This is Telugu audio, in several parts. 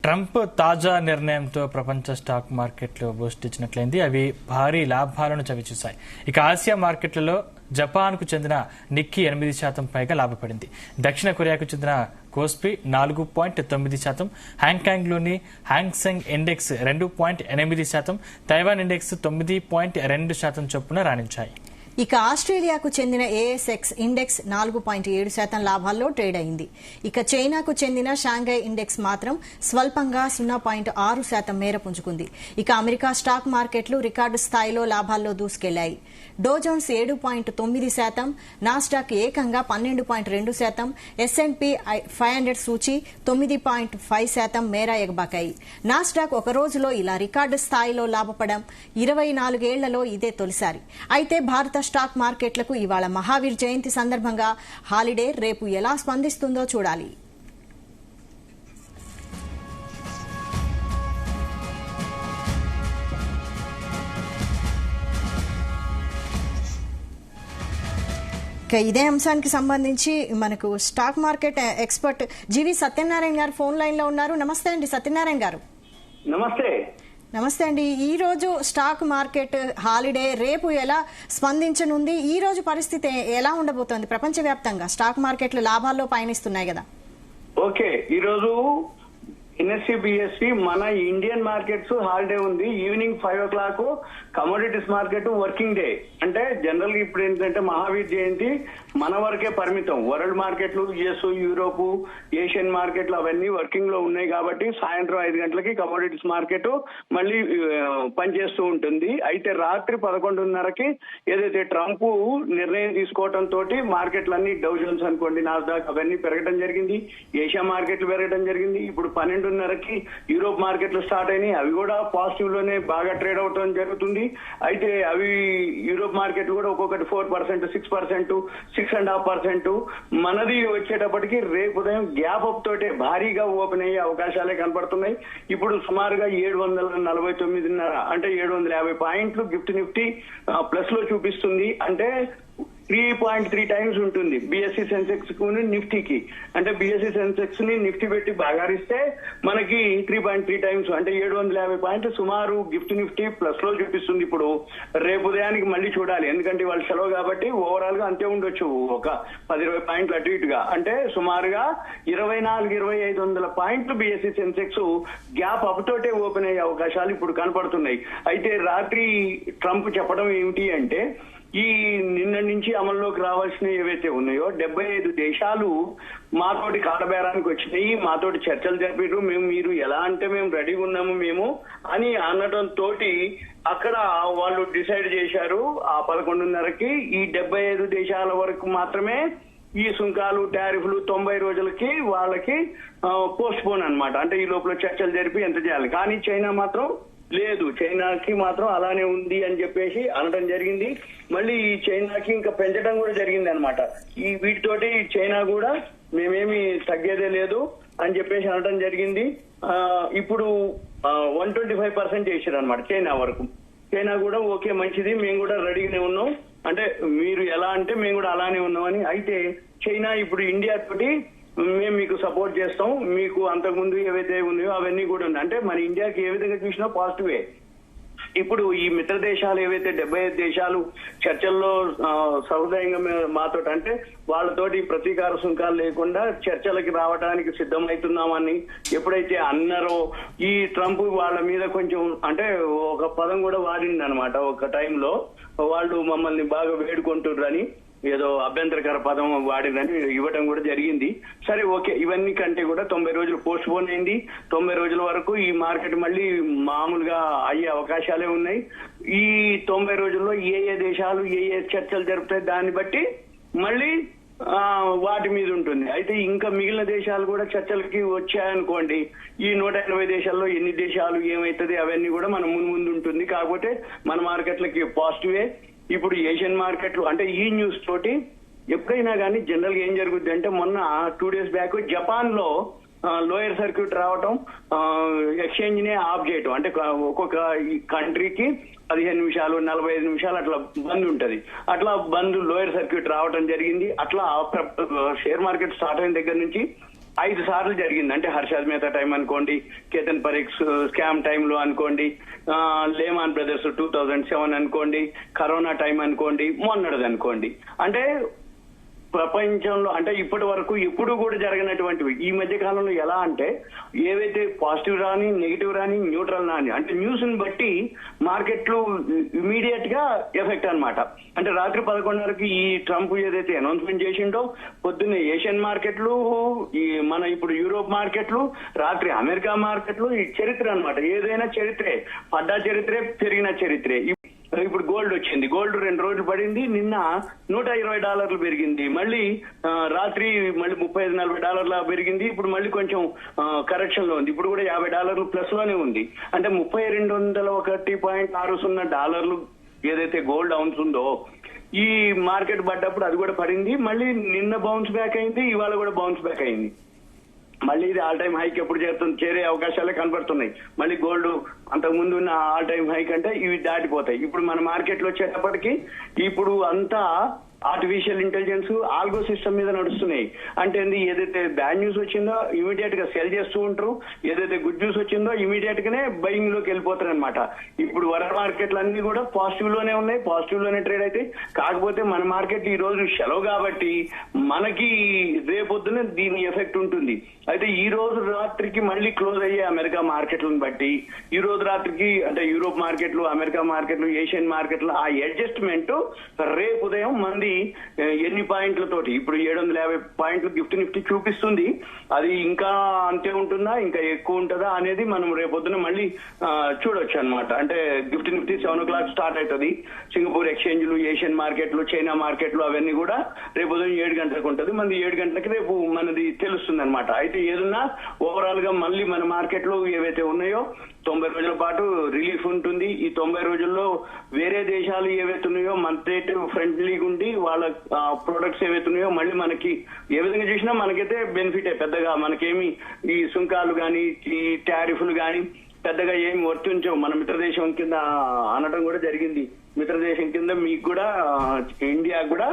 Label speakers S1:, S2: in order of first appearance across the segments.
S1: ట్రంప్ తాజా నిర్ణయంతో ప్రపంచ స్టాక్ మార్కెట్లు బూస్ట్ ఇచ్చినట్లయింది. అవి భారీ లాభాలను చవిచూశాయి. ఇక ఆసియా మార్కెట్లలో జపాన్కు చెందిన నిక్కీ 8% పైగా లాభపడింది. దక్షిణ కొరియాకు చెందిన కోస్పి 4.9%, హాంకాంగ్లోని హ్యాంగ్సెంగ్ ఇండెక్స్ 2.8%, తైవాన్ ఇండెక్స్ 9.2% చొప్పున రాణించాయి.
S2: ఇక ఆస్ట్రేలియాకు చెందిన ఏఎస్ఎక్స్ ఇండెక్స్ 4.7% లాభాల్లో ట్రేడ్ అయింది. ఇక చైనాకు చెందిన షాంఘై ఇండెక్స్ మాత్రం స్వల్పంగా 0.6% మేర పుంజుకుంది. ఇక అమెరికా స్టాక్ మార్కెట్లు రికార్డు స్థాయిలో లాభాల్లో దూసుకెళ్లాయి. డోజోన్స్ 7.9%, నాస్డాక్ ఏకంగా 12.2%, S&P 500 సూచీ 9.5% మేర ఎగబాకాయి. నాస్డాక్ ఒక రోజులో ఇలా రికార్డు స్థాయిలో లాభపడం 24 ఏళ్లలో ఇదే తొలిసారి. అయితే భారత స్టాక్ మార్కెట్లకు ఇవాళ మహావీర్ జయంతి సందర్భంగా హాలిడే రేపు ఎలా స్పందిస్తుందో చూడాలి. ఇదే అంశానికి సంబంధించి మనకు స్టాక్ మార్కెట్ ఎక్స్పర్ట్ జీవి సత్యనారాయణ గారు ఫోన్ లైన్ లో ఉన్నారు. నమస్తే అండి సత్యనారాయణ గారు. నమస్తే అండి. ఈ రోజు స్టాక్ మార్కెట్ హాలిడే, రేపు ఎలా స్పందించనుంది? ఈ రోజు పరిస్థితి ఎలా ఉండబోతోంది? ప్రపంచవ్యాప్తంగా స్టాక్ మార్కెట్లు లాభాల్లో పయనిస్తున్నాయి కదా.
S3: ఓకే, ఈ రోజు ఎన్ఎస్సి బిఎస్సి మన ఇండియన్ మార్కెట్స్ హాలిడే ఉంది. Evening 5 o'clock commodities market working day. అంటే జనరల్ గా ఇప్పుడు ఏంటంటే మహావీర్ జయంతి మన వరకే పరిమితం. వరల్డ్ మార్కెట్లు యుఎస్, యూరోప్, ఏషియన్ మార్కెట్లు అవన్నీ వర్కింగ్ లో ఉన్నాయి కాబట్టి సాయంత్రం 5 గంటలకి కమోడిటీస్ మార్కెట్ మళ్ళీ పనిచేస్తూ ఉంటుంది. అయితే రాత్రి 11:30కి ఏదైతే ట్రంప్ నిర్ణయం తీసుకోవడం తోటి మార్కెట్లన్నీ డౌ జోన్స్ అనుకోండి, నాస్డాక్ అవన్నీ పెరగడం జరిగింది. ఏషియా మార్కెట్లు పెరగడం జరిగింది. ఇప్పుడు 12:30కి యూరోప్ మార్కెట్లు స్టార్ట్ అయినాయి. అవి కూడా పాజిటివ్ లోనే బాగా ట్రేడ్ అవటం జరుగుతుంది. అయితే అవి యూరోప్ మార్కెట్ కూడా ఒక్కొక్కటి 4%, 6%, 6.5%. మనది వచ్చేటప్పటికి రేపు ఉదయం గ్యాప్ అప్ తోటే భారీగా ఓపెన్ అయ్యే అవకాశాలే కనపడుతున్నాయి. ఇప్పుడు సుమారుగా 749.5 అంటే 750 పాయింట్లు గిఫ్ట్ నిఫ్టీ ప్లస్ లో చూపిస్తుంది. అంటే 3.3 times ఉంటుంది బిఎస్సి సెన్సెక్స్ కు నిఫ్టీకి. అంటే బిఎస్సి సెన్సెక్స్ ని నిఫ్టీ పెట్టి బాగారిస్తే మనకి 3.3 times అంటే 750 పాయింట్లు సుమారు గిఫ్ట్ నిఫ్టీ ప్లస్ లో చూపిస్తుంది. ఇప్పుడు రేపు ఉదయానికి మళ్ళీ చూడాలి, ఎందుకంటే వాళ్ళు సెలవు కాబట్టి ఓవరాల్ గా అంతే ఉండొచ్చు, ఒక 10-20 పాయింట్లు అటు ఇటుగా. అంటే సుమారుగా 24,000-2,500 పాయింట్లు బిఎస్సి సెన్సెక్స్ గ్యాప్ అప్ తోటే ఓపెన్ అయ్యే అవకాశాలు ఇప్పుడు కనపడుతున్నాయి. అయితే రాత్రి ట్రంప్ చెప్పడం ఏమిటి అంటే, ఈ నిన్న నుంచి అమల్లోకి రావాల్సిన ఏవైతే ఉన్నాయో 75 దేశాలు మాతోటి కాటబేరానికి వచ్చినాయి, మాతోటి చర్చలు జరిపారు, మీరు ఎలా అంటే మేము రెడీగా ఉన్నాము మేము అని అనడం తోటి అక్కడ వాళ్ళు డిసైడ్ చేశారు ఆ 11:30కి ఈ 75 దేశాల వరకు మాత్రమే ఈ సుంకాలు టారిఫ్లు 90 రోజులకి వాళ్ళకి పోస్ట్ పోన్ అనమాట. అంటే ఈ లోపల చర్చలు జరిపి ఎంత చేయాలి. కానీ చైనా మాత్రం లేదు, చైనాకి మాత్రం అలానే ఉంది అని చెప్పేసి అనడం జరిగింది. మళ్ళీ ఈ చైనాకి ఇంకా పెంచడం కూడా జరిగింది అనమాట. ఈ వీటితోటి చైనా కూడా మేమేమి తగ్గేదే లేదు అని చెప్పేసి అనడం జరిగింది. ఇప్పుడు 125% చేశారు అనమాట చైనా వరకు. చైనా కూడా ఓకే మంచిది, మేము కూడా రెడీగానే ఉన్నాం, అంటే మీరు ఎలా అంటే మేము కూడా అలానే ఉన్నామని. అయితే చైనా ఇప్పుడు ఇండియా తోటి మేము మీకు సపోర్ట్ చేస్తాం, మీకు అంతకుముందు ఏవైతే ఉన్నాయో అవన్నీ కూడా ఉన్నాయి. అంటే మన ఇండియాకి ఏ విధంగా చూసినా పాజిటివే. ఇప్పుడు ఈ మిత్ర దేశాలు ఏవైతే 75 దేశాలు చర్చల్లో సహృదయంగా మాతో అంటే వాళ్ళతోటి ప్రతీకార సుంకాలు లేకుండా చర్చలకి రావడానికి సిద్ధమవుతున్నామని ఎప్పుడైతే అన్నారో, ఈ ట్రంప్ వాళ్ళ మీద కొంచెం అంటే ఒక పదం కూడా వాడింది అనమాట. ఒక టైంలో వాళ్ళు మమ్మల్ని బాగా వేడుకుంటుర్రని ఏదో అభ్యంతరకర పదం వాడిందని ఇవ్వడం కూడా జరిగింది. సరే ఓకే, ఇవన్నీ కంటే కూడా 90 రోజులు పోస్ట్ పోన్ అయింది. 90 రోజుల వరకు ఈ మార్కెట్ మళ్ళీ మామూలుగా అయ్యే అవకాశాలే ఉన్నాయి. ఈ 90 రోజుల్లో ఏ దేశాలు ఏ చర్చలు జరుపుతాయి దాన్ని బట్టి మళ్ళీ వాటి మీద ఉంటుంది. అయితే ఇంకా మిగిలిన దేశాలు కూడా చర్చలకి వచ్చాయనుకోండి, ఈ 180 దేశాల్లో ఎన్ని దేశాలు ఏమైతుంది అవన్నీ కూడా మన ముందు ఉంటుంది. కాకపోతే మన మార్కెట్లకి పాజిటివే. ఇప్పుడు ఏషియన్ మార్కెట్లు అంటే ఈ న్యూస్ తోటి ఎప్పుడైనా కానీ జనరల్ గా ఏం జరుగుద్ది అంటే, మొన్న 2 days బ్యాక్ జపాన్ లో లోయర్ సర్క్యూట్ రావటం, ఎక్స్చేంజ్ నే ఆఫ్ చేయటం. అంటే ఒక్కొక్క కంట్రీకి 15 నిమిషాలు 45 నిమిషాలు అట్లా బంద్ ఉంటది. అట్లా బంద్ లోయర్ సర్క్యూట్ రావటం జరిగింది. అట్లా షేర్ మార్కెట్ స్టార్ట్ అయిన దగ్గర నుంచి 5 సార్లు జరిగింది. అంటే హర్షద్ మేహతా టైం అనుకోండి, కేతన్ పరీక్ స్కామ్ టైంలో అనుకోండి, లేమాన్ బ్రదర్స్ 2007 అనుకోండి, కరోనా టైం అనుకోండి, మొన్నటిది అనుకోండి. అంటే ప్రపంచంలో అంటే ఇప్పటి వరకు ఎప్పుడు కూడా జరగనటువంటివి ఈ మధ్య కాలంలో ఎలా అంటే ఏవైతే పాజిటివ్ రాని, నెగిటివ్ రాని, న్యూట్రల్ రాని అంటే న్యూస్ ని బట్టి మార్కెట్లు ఇమీడియట్ గా ఎఫెక్ట్ అన్నమాట. అంటే రాత్రి 11:30కి ఈ ట్రంప్ ఏదైతే అనౌన్స్మెంట్ చేసిండో పొద్దున్నే ఏషియన్ మార్కెట్లు, ఈ మన ఇప్పుడు యూరోప్ మార్కెట్లు, రాత్రి అమెరికా మార్కెట్లు, ఈ చరిత్ర అన్నమాట. ఏదైనా చరిత్రే, పడ్డా చరిత్రే, పెరిగిన చరిత్రే. ఇప్పుడు గోల్డ్ వచ్చింది, గోల్డ్ 2 రోజులు పడింది, నిన్న $120 పెరిగింది, మళ్ళీ రాత్రి మళ్ళీ $35-40 పెరిగింది, ఇప్పుడు మళ్ళీ కొంచెం కరెక్షన్ లో ఉంది, ఇప్పుడు కూడా $50 ప్లస్ లోనే ఉంది. అంటే $3201.60 ఏదైతే గోల్డ్ ఔన్స్ ఉందో ఈ మార్కెట్ పడ్డప్పుడు అది కూడా పడింది, మళ్ళీ నిన్న బౌన్స్ బ్యాక్ అయింది, ఇవాళ కూడా బౌన్స్ బ్యాక్ అయింది. మళ్ళీ ఇది ఆల్ టైమ్ హైక్ ఎప్పుడు చేరే అవకాశాలే కనబడుతున్నాయి. మళ్ళీ గోల్డ్ అంతకు ముందు ఉన్న ఆల్ టైమ్ హైక్ అంటే ఇవి దాటిపోతాయి. ఇప్పుడు మన మార్కెట్ లో వచ్చేటప్పటికి ఇప్పుడు అంతా ఆర్టిఫిషియల్ ఇంటెలిజెన్స్ ఆల్గో సిస్టమ్ మీద నడుస్తున్నాయి. అంటే ఏదైతే బ్యాడ్ న్యూస్ వచ్చిందో ఇమీడియట్ గా సెల్ చేస్తూ ఉంటారు, ఏదైతే గుడ్ న్యూస్ వచ్చిందో ఇమీడియట్ గానే బయింగ్ లోకి వెళ్ళిపోతారు అనమాట. ఇప్పుడు వరల్డ్ మార్కెట్లు అన్ని కూడా పాజిటివ్ లోనే ఉన్నాయి, పాజిటివ్ లోనే ట్రేడ్ అయితే. కాకపోతే మన మార్కెట్ ఈ రోజు సెలవు కాబట్టి మనకి రేపొద్దున దీని ఎఫెక్ట్ ఉంటుంది. అయితే ఈ రోజు రాత్రికి మళ్ళీ క్లోజ్ అయ్యే అమెరికా మార్కెట్లను బట్టి ఈ రోజు రాత్రికి అంటే యూరోప్ మార్కెట్లు, అమెరికా మార్కెట్లు, ఏషియన్ మార్కెట్లు ఆ అడ్జస్ట్మెంట్ రేపు ఉదయం మంది ఎన్ని పాయింట్లతోటి ఇప్పుడు 750 పాయింట్లు గిఫ్ట్ నిఫ్టీ చూపిస్తుంది. అది ఇంకా అంతే ఉంటుందా, ఇంకా ఎక్కువ ఉంటుందా అనేది మనం రేపొద్దున మళ్ళీ చూడొచ్చు అనమాట. అంటే గిఫ్ట్ నిఫ్టీ 7 o'clock స్టార్ట్ అవుతుంది. సింగపూర్ ఎక్స్చేంజ్లు, ఏషియన్ మార్కెట్లు, చైనా మార్కెట్లు అవన్నీ కూడా రేపు ఉదయం 7 గంటలకు ఉంటుంది. మనది 7 గంటలకి రేపు మనది తెలుస్తుంది అనమాట. అయితే ఏదన్నా ఓవరాల్ గా మళ్ళీ మన మార్కెట్ లో ఏవైతే ఉన్నాయో 90 రోజుల పాటు రిలీఫ్ ఉంటుంది. ఈ 90 రోజుల్లో వేరే దేశాలు ఏవైతే ఉన్నాయో మార్కెట్ ఫ్రెండ్లీగా ఉండి వాళ్ళ ప్రొడక్ట్స్ ఏవైతే ఉన్నాయో మళ్ళీ మనకి ఏ విధంగా చేసినా మనకైతే బెనిఫిటే. పెద్దగా మనకేమి ఈ సుంకాలు గాని, ఈ టారిఫ్లు గాని పెద్దగా ఏమి వర్తించవు. మన మిత్రదేశం కింద అనడం కూడా జరిగింది. మిత్రదేశం కింద మీకు కూడా ఇండియా కూడా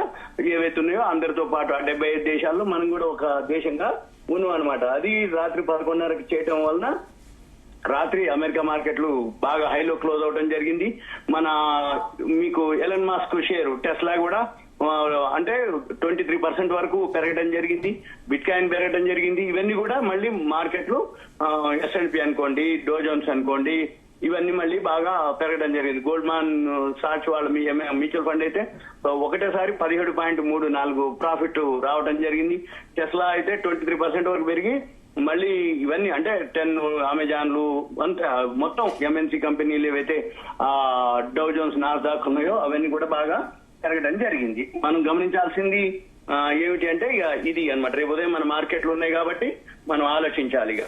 S3: ఏవైతే ఉన్నాయో అందరితో పాటు 75 దేశాల్లో మనం కూడా ఒక దేశంగా ఉన్నాం అనమాట. అది రాత్రి 11:30కి చేయటం వలన రాత్రి అమెరికా మార్కెట్లు బాగా హైలో క్లోజ్ అవడం జరిగింది. మన మీకు ఎలన్ మస్క్ షేర్ టెస్లా కూడా అంటే 23% వరకు పెరగడం జరిగింది, బిట్ కాయిన్ పెరగడం జరిగింది. ఇవన్నీ కూడా మళ్ళీ మార్కెట్లు S&P అనుకోండి, డో జోన్స్ అనుకోండి, ఇవన్నీ మళ్ళీ బాగా పెరగడం జరిగింది. గోల్డ్మాన్ సాచ్ వాళ్ళ మ్యూచువల్ ఫండ్ అయితే ఒకటేసారి 17.34 ప్రాఫిట్ రావడం జరిగింది. టెస్లా అయితే 23% వరకు పెరిగి మళ్ళీ ఇవన్నీ అంటే 10 అమెజాన్లు అంతా మొత్తం ఎంఎన్సీ కంపెనీలు ఏవైతే డౌ జోన్స్, నాస్డాక్ ఉన్నాయో అవన్నీ కూడా బాగా పెరగడం జరిగింది. మనం గమనించాల్సింది ఏమిటి అంటే ఇక ఇది అన్నమాట. రేపు ఉదయం మన మార్కెట్లు ఉన్నాయి కాబట్టి మనం ఆలోచించాలి. ఇక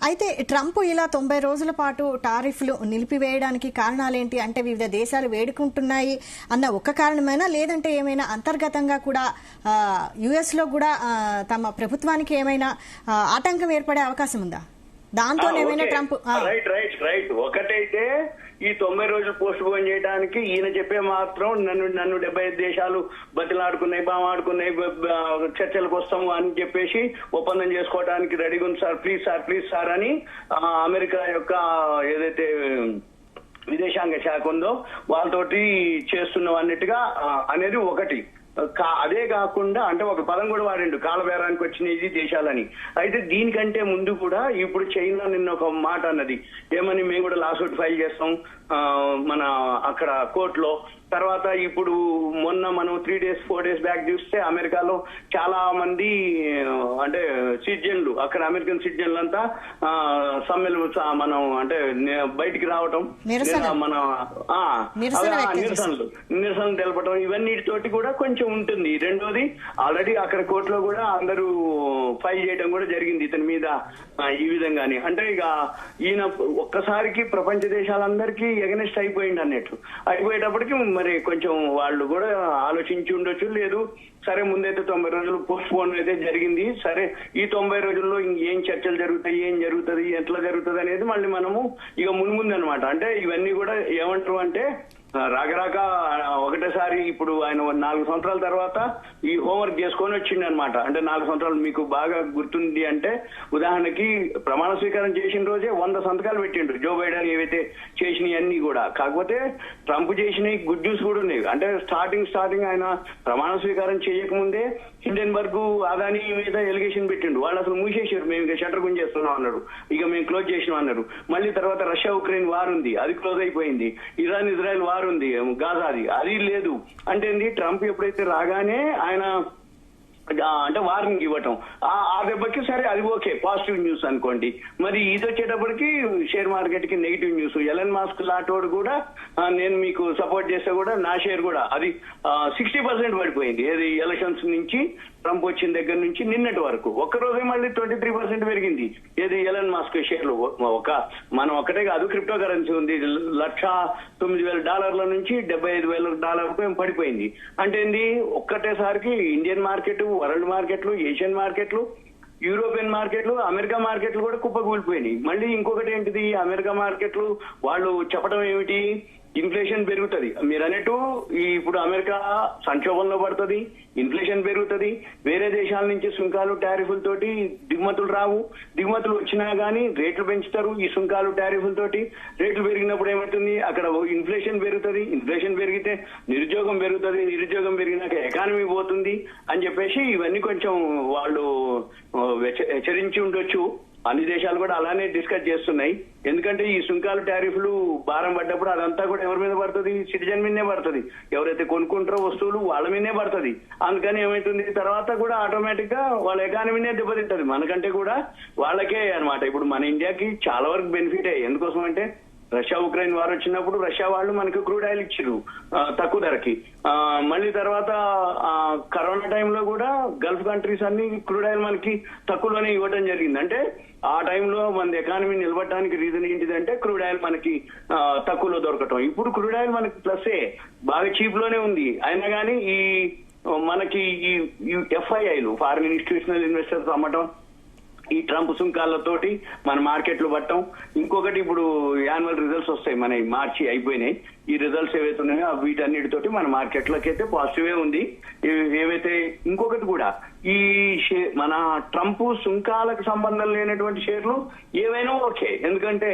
S2: అయితే ట్రంప్ ఇలా 90 రోజుల పాటు టారిఫ్లు నిలిపివేయడానికి కారణాలేంటి? అంటే వివిధ దేశాలు వేడుకుంటున్నాయి అన్న ఒక కారణమైనా, లేదంటే ఏమైనా అంతర్గతంగా కూడా యుఎస్ లో కూడా తమ ప్రభుత్వానికి ఏమైనా ఆటంకం ఏర్పడే అవకాశం ఉందా? దాంతో ఏమైనా ట్రంప్
S3: రైట్ ఒకటైతే ఈ 90 రోజులు పోస్ట్ పోన్ చేయడానికి ఈయన చెప్పే మాత్రం నన్ను 75 దేశాలు బతిలాడుకున్నాయి, బామాడుకున్నాయి, చర్చలకు వస్తాము అని చెప్పేసి ఒప్పందం చేసుకోవడానికి రెడీగా ఉంది సార్, ప్లీజ్ సార్ అని అమెరికా యొక్క ఏదైతే విదేశాంగ శాఖ ఉందో వాళ్ళతోటి చేస్తున్నాం అన్నట్టుగా అనేది ఒకటి. అదే కాకుండా అంటే ఒక పదం కూడా వాడిండు, కాలబేరానికి వచ్చినది దేశాలని. అయితే దీనికంటే ముందు కూడా ఇప్పుడు చైనా నిన్న ఒక మాట అన్నది, ఏమని మేము కూడా లాసూట్ ఫైల్ చేస్తాం మన అక్కడ కోర్టులో. తర్వాత ఇప్పుడు మొన్న మనం 3 days 4 days బ్యాక్ చూస్తే అమెరికాలో చాలా మంది అంటే సిటిజన్లు, అక్కడ అమెరికన్ సిటిజన్లు అంతా మనం అంటే బయటికి రావటం, మన నిరసనలు తెలపడం ఇవన్నిటితోటి కూడా కొంచెం ఉంటుంది. రెండోది ఆల్రెడీ అక్కడ కోర్టులో కూడా అందరూ ఫైల్ చేయడం కూడా జరిగింది ఇతని మీద ఈ విధంగానే. అంటే ఇక ఈయన ఒక్కసారికి ప్రపంచ దేశాలందరికీ ఎగనెస్ట్ అయిపోయింది అన్నట్లు. అయిపోయేటప్పటికి మరి కొంచెం వాళ్ళు కూడా ఆలోచించి ఉండొచ్చు. లేదు సరే ముందైతే 90 రోజులు పోస్ట్ పోన్ అయితే జరిగింది, సరే ఈ 90 రోజుల్లో ఏం చర్చలు జరుగుతాయి, ఏం జరుగుతుంది, ఎట్లా జరుగుతుంది అనేది మళ్ళీ మనము ఇక ముందు అనమాట. అంటే ఇవన్నీ కూడా ఏమంటారు అంటే రాక ఒకటేసారి ఇప్పుడు ఆయన 4 సంవత్సరాల తర్వాత ఈ హోంవర్క్ చేసుకొని వచ్చింది అనమాట. అంటే 4 సంవత్సరాలు మీకు బాగా గుర్తుంది అంటే, ఉదాహరణకి ప్రమాణ స్వీకారం చేసిన రోజే 100 సంతకాలు పెట్టిండ్రు జో బైడెన్ ఏవైతే చేసినవి అన్ని కూడా. కాకపోతే ట్రంప్ చేసిన గుడ్ న్యూస్ కూడా ఉన్నాయి. అంటే స్టార్టింగ్ ఆయన ప్రమాణ స్వీకారం చేయకముందే హిండెన్బర్గ్ అదాని మీద ఎలిగేషన్ పెట్టిండు. వాళ్ళు అసలు మూసేసారు, మేము ఇక షటర్ గుంజేస్తున్నాం అన్నారు, ఇక మేము క్లోజ్ చేసినాం అన్నారు. మళ్ళీ తర్వాత రష్యా ఉక్రెయిన్ వార్ ఉంది, అది క్లోజ్ అయిపోయింది. ఇరాన్ ఇజ్రాయెల్ వార్ ఉంది, గాజాది, అది లేదు. అంటే ట్రంప్ ఎప్పుడైతే రాగానే ఆయన అంటే వార్నింగ్ ఇవ్వటం, ఆ దెబ్బకి సరే అది ఓకే, పాజిటివ్ న్యూస్ అనుకోండి. మరి ఇది వచ్చేటప్పటికి షేర్ మార్కెట్ కి నెగిటివ్ న్యూస్. ఎలన్ మాస్క్ లాంటి కూడా నేను మీకు సపోర్ట్ చేస్తే కూడా నా షేర్ కూడా అది 60% పడిపోయింది. ఏది ఎలక్షన్స్ నుంచి ట్రంప్ వచ్చిన దగ్గర నుంచి నిన్నటి వరకు ఒక్కరోజే మళ్ళీ 23% పెరిగింది. ఏది ఎలన్ మాస్క్ షేర్లు. మనం ఒక్కటే కాదు, క్రిప్టో కరెన్సీ ఉంది, $1,09,000 నుంచి $75,000 పడిపోయింది. అంటే ఒక్కటేసారికి ఇండియన్ మార్కెట్, వరల్డ్ మార్కెట్లు, ఏషియన్ మార్కెట్లు, యూరోపియన్ మార్కెట్లు, అమెరికా మార్కెట్లు కూడా కుప్పకూలిపోయినాయి. మళ్ళీ ఇంకొకటి ఏంటిది, అమెరికా మార్కెట్లు వాళ్ళు చెప్పడం ఏమిటి, ఇన్ఫ్లేషన్ పెరుగుతుంది. మీరు అన్నట్టు ఇప్పుడు అమెరికా సంక్షోభంలో పడుతుంది, ఇన్ఫ్లేషన్ పెరుగుతుంది, వేరే దేశాల నుంచి సుంకాలు టారిఫ్లతోటి దిగుమతులు రావు, దిగుమతులు వచ్చినా గానీ రేట్లు పెంచుతారు. ఈ సుంకాలు టారిఫ్లతోటి రేట్లు పెరిగినప్పుడు ఏమవుతుంది, అక్కడ ఇన్ఫ్లేషన్ పెరుగుతుంది, ఇన్ఫ్లేషన్ పెరిగితే నిరుద్యోగం పెరుగుతుంది, నిరుద్యోగం పెరిగినాక ఎకానమీ పోతుంది అని చెప్పేసి ఇవన్నీ కొంచెం వాళ్ళు హెచ్చరించి ఉండొచ్చు. అన్ని దేశాలు కూడా అలానే డిస్కస్ చేస్తున్నాయి. ఎందుకంటే ఈ సుంకాలు టారిఫ్లు భారం పడ్డప్పుడు అదంతా కూడా ఎవరి మీద పడుతుంది, సిటిజన్ మీదనే పడుతుంది. ఎవరైతే కొనుక్కుంటారో వస్తువులు వాళ్ళ మీదనే పడుతుంది. అందుకని ఏమైతుంది, తర్వాత కూడా ఆటోమేటిక్ గా వాళ్ళ ఎకానమీనే దెబ్బతింటది, మనకంటే కూడా వాళ్ళకే అన్నమాట. ఇప్పుడు మన ఇండియాకి చాలా వరకు బెనిఫిట్ అయ్యి, ఎందుకోసం అంటే రష్యా ఉక్రెయిన్ వార్ వచ్చినప్పుడు రష్యా వాళ్ళు మనకి క్రూడ్ ఆయిల్ ఇచ్చిరు తక్కువ ధరకి. మళ్ళీ తర్వాత కరోనా టైంలో కూడా గల్ఫ్ కంట్రీస్ అన్ని క్రూడ్ ఆయిల్ మనకి తక్కువలోనే ఇవ్వడం జరిగింది. అంటే ఆ టైంలో మన ఎకానమీ నిలబడడానికి రీజన్ ఏంటిదంటే క్రూడ్ ఆయిల్ మనకి తక్కువలో దొరకటం. ఇప్పుడు క్రూడ్ ఆయిల్ మనకి ప్లస్ఏ, బాగా చీప్ లోనే ఉంది. అయినా కానీ మనకి ఈ ఎఫ్ఐఐలు, ఫారిన్ ఇన్స్టిట్యూషనల్ ఇన్వెస్టర్స్ అమ్మటం, ఈ ట్రంప్ సుంకాలతోటి మన మార్కెట్లు పట్టం. ఇంకొకటి ఇప్పుడు యాన్యువల్ రిజల్ట్స్ వస్తాయి, మన మార్చి అయిపోయినాయి. ఈ రిజల్ట్స్ ఏవైతే ఉన్నాయో వీటన్నిటితోటి మన మార్కెట్లోకి అయితే పాజిటివే ఉంది. ఏవైతే ఇంకొకటి కూడా ఈ మన ట్రంప్ సుంకాలకు సంబంధం లేనటువంటి షేర్లు ఏవైనా ఓకే, ఎందుకంటే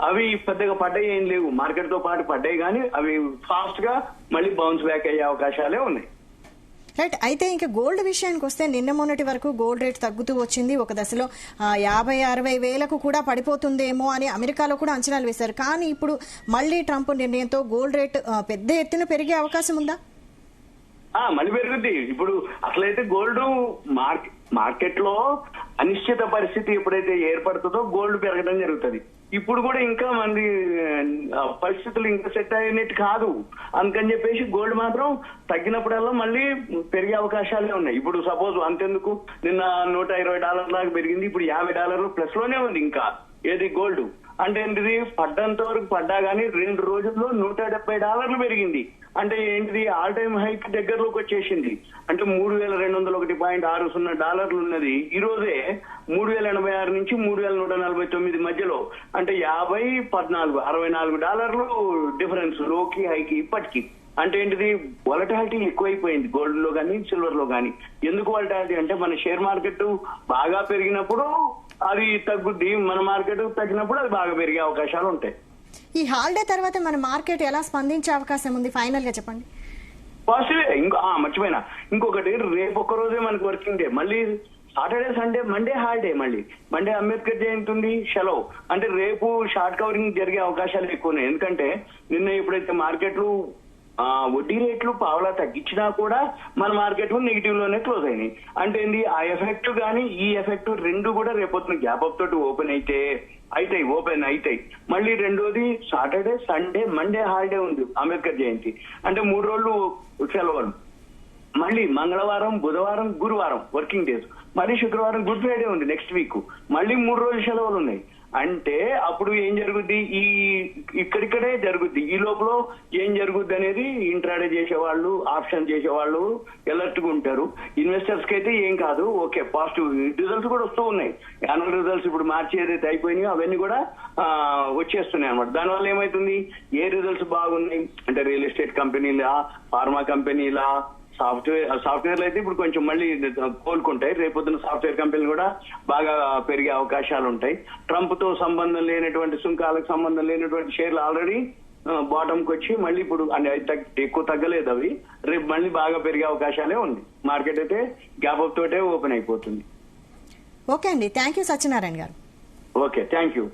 S3: అవి పెద్దగా పడ్డాయి ఏం లేవు, మార్కెట్ తో పాటు పడ్డాయి, కానీ అవి ఫాస్ట్ గా మళ్ళీ బౌన్స్ బ్యాక్ అయ్యే అవకాశాలే ఉన్నాయి.
S2: రైట్. అయితే ఇంకా గోల్డ్ విషయానికి వస్తే నిన్న మొన్నటి వరకు గోల్డ్ రేట్ తగ్గుతూ వచ్చింది. ఒక దశలో 50-60 వేలకు కూడా పడిపోతుందేమో అని అమెరికాలో కూడా అంచనాలు వేశారు. కానీ ఇప్పుడు మళ్ళీ ట్రంప్ నిర్ణయంతో గోల్డ్ రేట్ పెద్ద ఎత్తున పెరిగే అవకాశం ఉందా?
S3: మళ్ళీ పెరుగుద్ది. ఇప్పుడు అసలైతే గోల్డ్ మార్కెట్ లో అనిశ్చిత పరిస్థితి ఎప్పుడైతే ఏర్పడుతుందో గోల్డ్ పెరగడం జరుగుతుంది. ఇప్పుడు కూడా ఇంకా మంది పరిస్థితులు ఇంకా సెట్ అయినట్టు కాదు, అందుకని చెప్పేసి గోల్డ్ మాత్రం తగ్గినప్పుడల్లా మళ్ళీ పెరిగే అవకాశాలే ఉన్నాయి. ఇప్పుడు సపోజ్ అంతెందుకు, నిన్న $120 దాకా పెరిగింది, ఇప్పుడు $50 ప్లస్ లోనే ఉంది ఇంకా ఏది గోల్డ్. అంటే ఏంటిది, పడ్డంత వరకు పడ్డా గానీ 2 రోజుల్లో $170 పెరిగింది. అంటే ఏంటిది, ఆల్ టైమ్ హైక్ దగ్గరలోకి వచ్చేసింది. అంటే $3,201.60 ఉన్నది ఈ రోజే 3,086 నుంచి 3,149 మధ్యలో. అంటే 50-14 $64 డిఫరెన్స్ లోకి హైకి ఇప్పటికి. అంటే ఏంటిది, వాలటాలిటీ ఎక్కువైపోయింది గోల్డ్ లో గానీ సిల్వర్ లో గానీ. ఎందుకు వాలటాలిటీ అంటే మన షేర్ మార్కెట్ బాగా పెరిగినప్పుడు అది తగ్గుద్ది, మన మార్కెట్ తగ్గినప్పుడు అది బాగా పెరిగే అవకాశాలు ఉంటాయి.
S2: ఈ హాలిడే తర్వాత మన మార్కెట్ ఎలా స్పందించే అవకాశం ఉంది, ఫైనల్ గా చెప్పండి.
S3: పాజిటివ్. మర్చిపోయినా ఇంకొకటి, రేపు ఒక్క రోజే మనకి వర్కింగ్ డే, మళ్ళీ సాటర్డే సండే మండే హాలిడే, మళ్ళీ మండే అంబేద్కర్ జయంతి ఉంది, సెలవు. అంటే రేపు షార్ట్ కవరింగ్ జరిగే అవకాశాలు ఎక్కువ ఉన్నాయి. ఎందుకంటే నిన్న ఎప్పుడైతే మార్కెట్లు వడ్డీ రేట్లు పావలా తగ్గించినా కూడా మన మార్కెట్ నెగిటివ్ లోనే క్లోజ్ అయినాయి. అంటే ఏంది, ఆ ఎఫెక్ట్ గానీ ఈ ఎఫెక్ట్ రెండు కూడా రేపొద్దున గ్యాప్ అప్ తోటి ఓపెన్ అవుతాయి. మళ్ళీ రెండోది సాటర్డే సండే మండే హాలిడే ఉంది అంబేద్కర్ జయంతి. అంటే 3 రోజులు సెలవులు. మళ్ళీ మంగళవారం బుధవారం గురువారం వర్కింగ్ డేస్, మళ్ళీ శుక్రవారం గుడ్ ఫ్రైడే ఉంది నెక్స్ట్ వీక్, మళ్ళీ 3 రోజులు సెలవులు ఉన్నాయి. అంటే అప్పుడు ఏం జరుగుద్ది, ఇక్కడిక్కడే జరుగుద్ది. ఈ లోపల ఏం జరుగుద్ది అనేది ఇంట్రాడే చేసేవాళ్ళు, ఆప్షన్ చేసేవాళ్ళు అలర్ట్ గా ఉంటారు. ఇన్వెస్టర్స్ కి అయితే ఏం కాదు, ఓకే పాజిటివ్ రిజల్ట్స్ కూడా వస్తూ ఉన్నాయి. యాన్యువల్ రిజల్ట్స్ ఇప్పుడు మార్చి ఏదైతే అయిపోయినాయో అవన్నీ కూడా వచ్చేస్తున్నాయి అనమాట. దానివల్ల ఏమైతుంది, ఏ రిజల్ట్స్ బాగున్నాయి అంటే రియల్ ఎస్టేట్ కంపెనీలా, ఫార్మా కంపెనీలా, సాఫ్ట్వేర్లు అయితే ఇప్పుడు కొంచెం మళ్ళీ కోలుకుంటాయి. రేపొద్దున సాఫ్ట్వేర్ కంపెనీలు కూడా బాగా పెరిగే అవకాశాలు ఉంటాయి. ట్రంప్ తో సంబంధం లేనటువంటి, సుంకాలకు సంబంధం లేనటువంటి షేర్లు ఆల్రెడీ బాటంకి వచ్చి మళ్ళీ ఇప్పుడు ఎక్కువ తగ్గలేదు అవి, రేపు మళ్ళీ బాగా పెరిగే అవకాశాలే ఉంది. మార్కెట్ అయితే గ్యాప్ అప్ తోటే ఓపెన్ అయిపోతుంది.
S2: ఓకే అండి, థ్యాంక్ యూ సత్యనారాయణ గారు.
S3: Okay, thank you.